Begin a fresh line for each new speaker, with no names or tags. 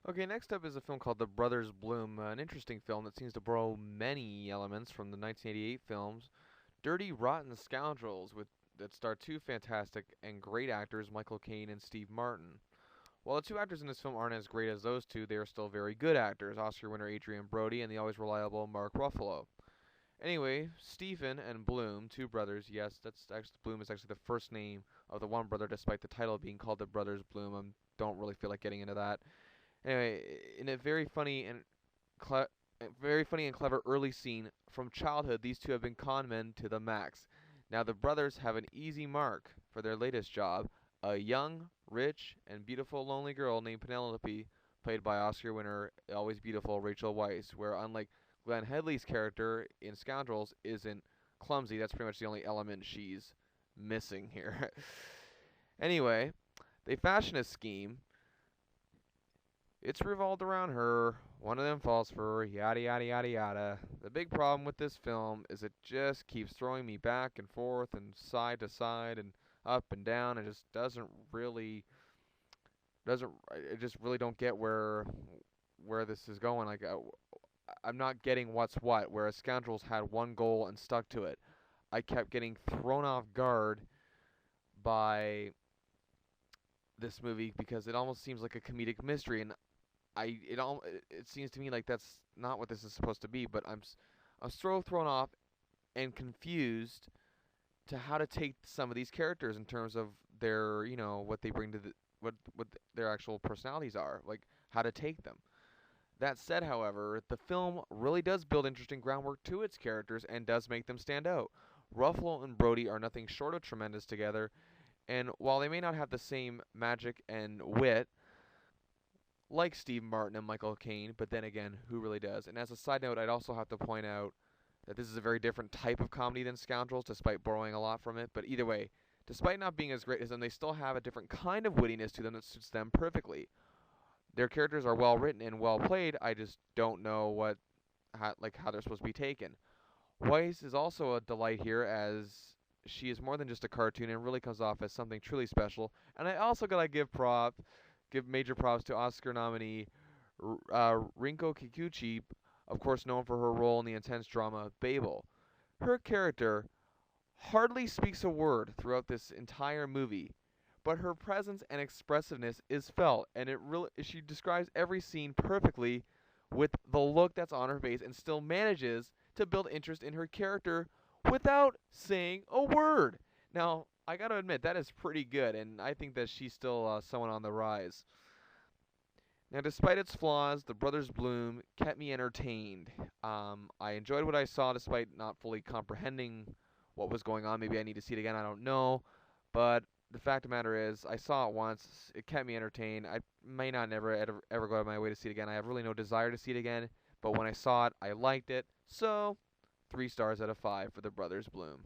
Okay, next up is a film called The Brothers Bloom, an interesting film that seems to borrow many elements from the 1988 films Dirty Rotten Scoundrels, with that star two fantastic and great actors, Michael Caine and Steve Martin. While the two actors in this film aren't as great as those two, they are still very good actors, Oscar winner Adrian Brody and the always reliable Mark Ruffalo. Anyway, Stephen and Bloom, two brothers. Yes, that's actually Bloom is actually the first name of the one brother, despite the title being called The Brothers Bloom. I don't really feel like getting into that. Anyway, in a cle- very funny and clever early scene from childhood, these two have been con men to the max. Now the brothers have an easy mark for their latest job: a young, rich, and beautiful lonely girl named Penelope, played by Oscar winner, always beautiful Rachel Weisz. Where unlike Glenn Headley's character in Scoundrels isn't clumsy, that's pretty much the only element she's missing here. Anyway, they fashion a scheme. It's revolved around her. One of them falls for her, yada yada yada yada. The big problem with this film is it just keeps throwing me back and forth and side to side and up and down. It just doesn't I just really don't get where this is going. I'm not getting what's what. Whereas Scoundrels had one goal and stuck to it. I kept getting thrown off guard by this movie because it almost seems like a comedic mystery, and it seems to me like that's not what this is supposed to be. But I'm so thrown off and confused to how to take some of these characters in terms of their what they bring to their actual personalities are, like how to take them. That said, however, the film really does build interesting groundwork to its characters and does make them stand out. Ruffalo and Brody are nothing short of tremendous together, and while they may not have the same magic and wit like Steve Martin and Michael Caine, but then again, who really does? And as a side note, I'd also have to point out that this is a very different type of comedy than Scoundrels, despite borrowing a lot from it. But either way, despite not being as great as them, they still have a different kind of wittiness to them that suits them perfectly. Their characters are well written and well played. I just don't know how they're supposed to be taken. Weiss is also a delight here, as she is more than just a cartoon and really comes off as something truly special. And I also gotta give major props to Oscar nominee Rinko Kikuchi, of course known for her role in the intense drama Babel. Her character hardly speaks a word throughout this entire movie, but her presence and expressiveness is felt, and she describes every scene perfectly with the look that's on her face, and still manages to build interest in her character without saying a word. Now, I gotta admit that is pretty good, and I think that she's still someone on the rise. Now, despite its flaws, The Brothers Bloom kept me entertained. I enjoyed what I saw despite not fully comprehending what was going on. Maybe I need to see it again, I don't know. But the fact of the matter is, I saw it once. It kept me entertained. I may not ever go out of my way to see it again. I have really no desire to see it again. But when I saw it, I liked it. So, 3 stars out of 5 for The Brothers Bloom.